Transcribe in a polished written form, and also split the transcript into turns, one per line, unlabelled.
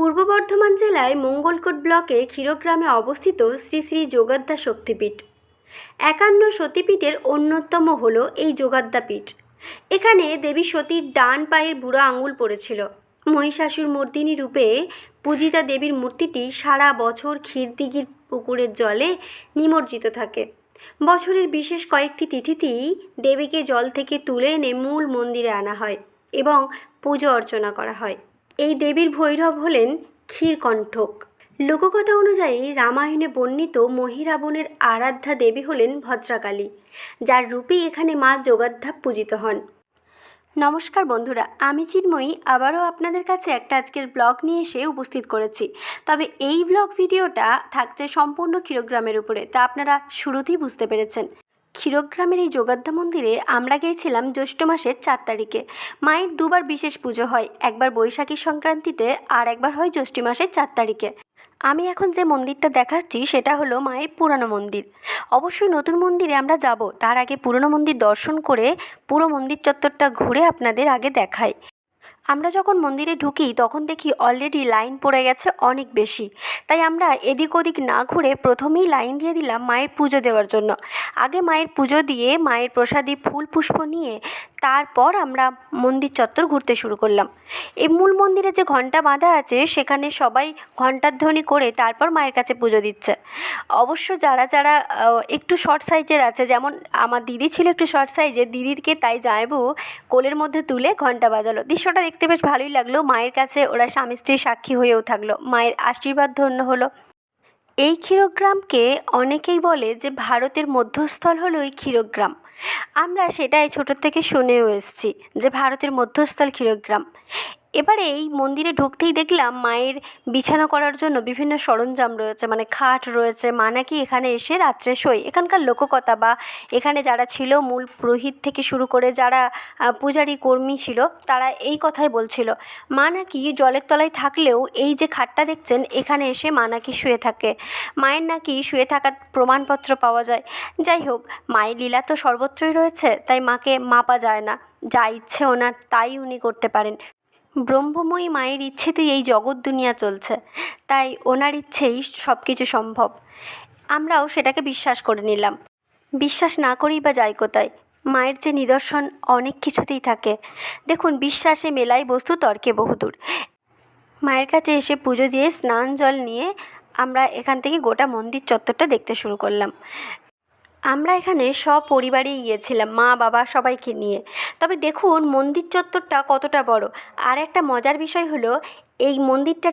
পূর্ব বর্ধমান জেলায় মঙ্গলকোট ব্লকে ক্ষীরগ্রামে অবস্থিত শ্রী শ্রী যোগাদ্দা শক্তিপীঠ। ৫১ সতীপীঠের অন্যতম হল এই যোগাদ্দা পীঠ। এখানে দেবী সতীর ডান পায়ের বুড়ো আঙুল পড়েছিল। মহিষাসুর মর্দিনী রূপে পূজিতা দেবীর মূর্তিটি সারা বছর ক্ষীরদিঘির পুকুরের জলে নিমজ্জিত থাকে। বছরের বিশেষ কয়েকটি তিথিতেই দেবীকে জল থেকে তুলে এনে মূল মন্দিরে আনা হয় এবং পুজো অর্চনা করা হয়। এই দেবীর ভৈরব হলেন ক্ষীরকণ্ঠক। লোককথা অনুযায়ী রামায়ণে বর্ণিত মহিরাবণের আরাধ্যা দেবী হলেন ভদ্রাকালী, যার রূপেই এখানে মা যোগাদ্দা পূজিত হন। নমস্কার বন্ধুরা, আমি চিন্ময়ী আবারও আপনাদের কাছে একটা আজকের ব্লগ নিয়ে এসে উপস্থিত করেছি। তবে এই ব্লগ ভিডিওটা থাকছে সম্পূর্ণ ক্ষীরগ্রামের উপরে, তা আপনারা শুরুতেই বুঝতে পেরেছেন। ক্ষীরগ্রামের এই যোগাদ্দা মন্দিরে আমরা গিয়েছিলাম জ্যৈষ্ঠ মাসের ৪ তারিখে। মায়ের দুবার বিশেষ পুজো হয়, একবার বৈশাখী সংক্রান্তিতে আর একবার হয় জ্যৈষ্ঠ মাসের ৪ তারিখে। আমি এখন যে মন্দিরটা দেখাচ্ছি সেটা হলো মায়ের পুরানো মন্দির। অবশ্যই নতুন মন্দিরে আমরা যাব, তার আগে পুরনো মন্দির দর্শন করে পুরো মন্দির চত্বরটা ঘুরে আপনাদের আগে দেখাই। আমরা যখন মন্দিরে ঢুকি তখন দেখি অলরেডি লাইন পড়ে গেছে অনেক বেশি, তাই আমরা এদিক ওদিক না ঘুরে প্রথমেই লাইন দিয়ে দিলাম মায়ের পুজো দেওয়ার জন্য। আগে মায়ের পুজো দিয়ে মায়ের প্রসাদী ফুল পুষ্প নিয়ে তারপর আমরা মন্দির চত্বর ঘুরতে শুরু করলাম। এই মূল মন্দিরে যে ঘণ্টা বাঁধা আছে সেখানে সবাই ঘণ্টার ধ্বনি করে তারপর মায়ের কাছে পুজো দিচ্ছে। অবশ্য যারা যারা একটু শর্ট সাইজের আছে, যেমন আমার দিদি ছিল একটু শর্ট সাইজের, দিদিকে তাই জামাইবু কোলের মধ্যে তুলে ঘণ্টা বাজালো। দৃশ্যটা দেখতে বেশ ভালোই লাগলো। মায়ের কাছে ওরা স্বামী স্ত্রী সাক্ষী হয়েও থাকলো, মায়ের আশীর্বাদ ধন্য হলো। এই ক্ষীরগ্রামকে অনেকেই বলে যে ভারতের মধ্যস্থল হলো এই ক্ষীরগ্রাম। আমরা সেটাই ছোটোর থেকে শুনেও এসেছি যে ভারতের মধ্যস্থল ক্ষীরগ্রাম। এবারে এই মন্দিরে ঢুকতেই দেখলাম মায়ের বিছানা করার জন্য বিভিন্ন সরঞ্জাম রয়েছে, মানে খাট রয়েছে। মা নাকি এখানে এসে রাত্রে শোয়। এখানকার লোককথা বা এখানে যারা ছিল মূল পুরোহিত থেকে শুরু করে যারা পূজারী কর্মী ছিল তারা এই কথাই বলছিল। মা নাকি জলের তলায় থাকলেও এই যে খাটটা দেখছেন এখানে এসে মা নাকি শুয়ে থাকে। মায়ের নাকি শুয়ে থাকার প্রমাণপত্র পাওয়া যায়। যাই হোক, মায়ের লীলা তো সর্বত্রই রয়েছে, তাই মাকে মাপা যায় না। যা ইচ্ছে ওনার তাই উনি করতে পারেন। ব্রহ্মময়ী মায়ের ইচ্ছেতেই এই জগৎ দুনিয়া চলছে, তাই ওনার ইচ্ছেই সব কিছু সম্ভব। আমরাও সেটাকে বিশ্বাস করে নিলাম। বিশ্বাস না করেই বা যাই কোথায়, মায়ের যে নিদর্শন অনেক কিছুতেই থাকে। দেখুন, বিশ্বাসে মেলাই বস্তু তর্কে বহুদূর। মায়ের কাছে এসে পুজো দিয়ে স্নান জল নিয়ে আমরা এখান থেকে গোটা মন্দির চত্বরটা দেখতে শুরু করলাম। আমরা এখানে সপরিবারেই গিয়েছিলাম, মা বাবা সবাইকে নিয়ে। তবে দেখুন মন্দির চত্বরটা কতটা বড়। আর একটা মজার বিষয় হলো এই মন্দিরটা